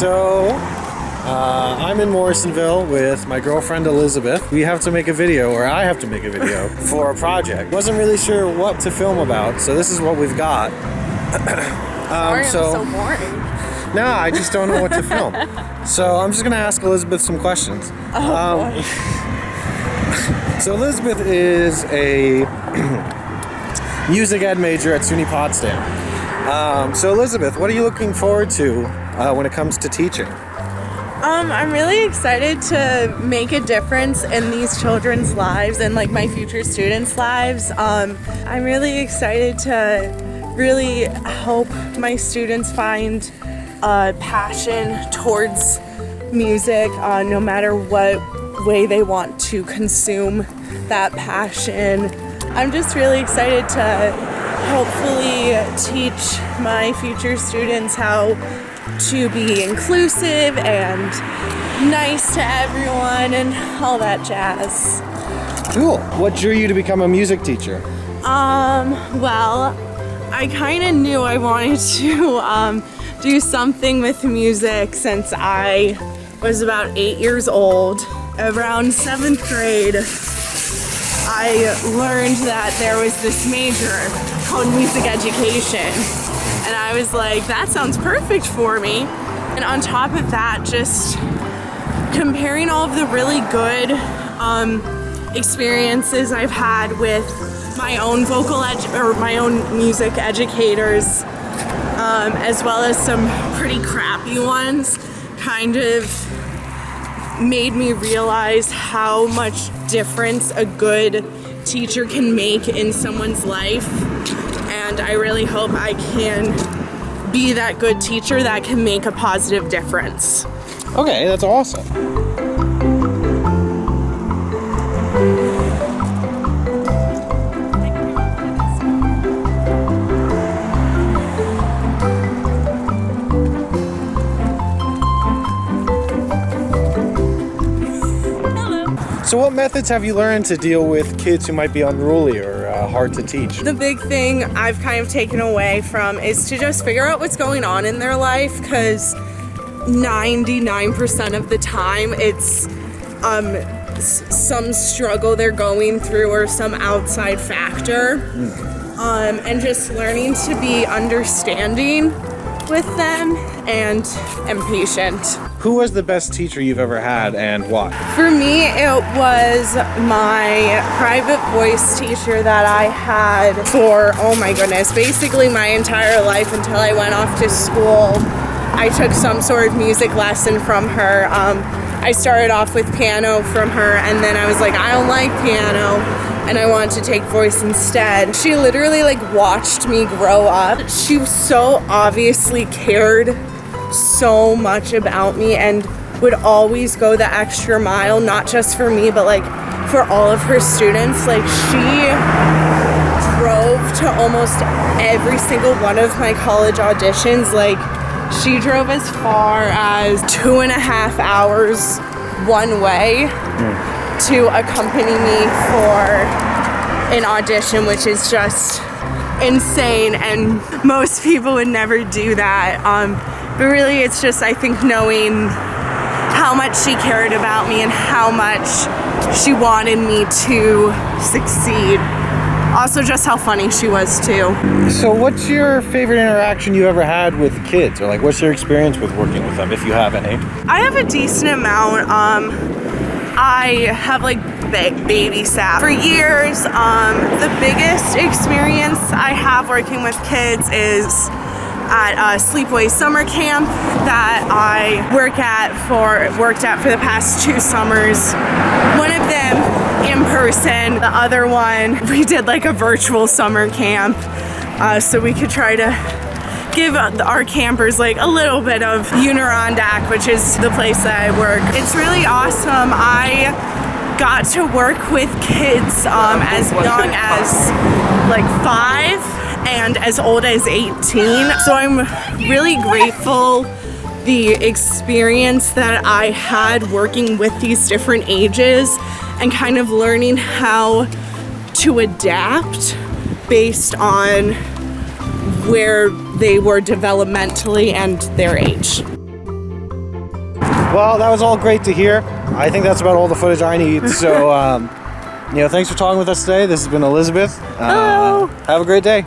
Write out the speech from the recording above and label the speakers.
Speaker 1: So, I'm in Morrisonville with my girlfriend Elizabeth. We have to make a video, or I have to make a video, for a project. Wasn't really sure what to film about, so this is what we've got.
Speaker 2: Sorry, I'm so boring.
Speaker 1: Nah, I just don't know what to film. So I'm just gonna ask Elizabeth some questions.
Speaker 2: Boy.
Speaker 1: So Elizabeth is a music ed major at SUNY Potsdam. So Elizabeth, what are you looking forward to when it comes to teaching?
Speaker 2: I'm really excited to make a difference in these children's lives and like my future students' lives. I'm really excited to really help my students find a passion towards music, no matter what way they want to consume that passion. I'm just really excited to hopefully teach my future students how to be inclusive and nice to everyone and all that jazz.
Speaker 1: Cool. What drew you to become a music teacher?
Speaker 2: Well, I kind of knew I wanted to do something with music since I was about 8 years old. Around 7th grade, I learned that there was this major called music education. And I was like, that sounds perfect for me. And on top of that, just comparing all of the really good experiences I've had with my own my own music educators, as well as some pretty crappy ones, kind of made me realize how much difference a good teacher can make in someone's life. And I really hope I can be that good teacher that can make a positive difference.
Speaker 1: Okay, that's awesome. So what methods have you learned to deal with kids who might be unruly or hard to teach?
Speaker 2: The big thing I've kind of taken away from is to just figure out what's going on in their life, because 99% of the time it's some struggle they're going through or some outside factor. And just learning to be understanding with them and patient.
Speaker 1: Who was the best teacher you've ever had and why?
Speaker 2: For me, it was my private voice teacher that I had for, oh my goodness, basically my entire life until I went off to school. I took some sort of music lesson from her. I started off with piano from her, and then I was like, I don't like piano, and I wanted to take voice instead. She literally watched me grow up. She so obviously cared so much about me and would always go the extra mile, not just for me, but for all of her students. She drove to almost every single one of my college auditions. She drove as far as 2.5 hours one way to accompany me for an audition, which is just insane, and most people would never do that. But really, it's just, I think, knowing how much she cared about me and how much she wanted me to succeed. Also, just how funny she was, too.
Speaker 1: So what's your favorite interaction you ever had with kids? Or what's your experience with working with them, if you have any?
Speaker 2: I have a decent amount. I have babysat for years. The biggest experience I have working with kids is at a Sleepaway summer camp that I worked at for the past 2 summers. One of them in person, the other one we did a virtual summer camp, so we could try to give our campers a little bit of Adirondack, which is the place that I work. It's really awesome. I got to work with kids as young as 5 and as old as 18. So I'm really grateful the experience that I had working with these different ages and kind of learning how to adapt based on where they were developmentally and their age.
Speaker 1: Well, that was all great to hear. I think that's about all the footage I need. So, thanks for talking with us today. This has been Elizabeth.
Speaker 2: Hello.
Speaker 1: Have a great day.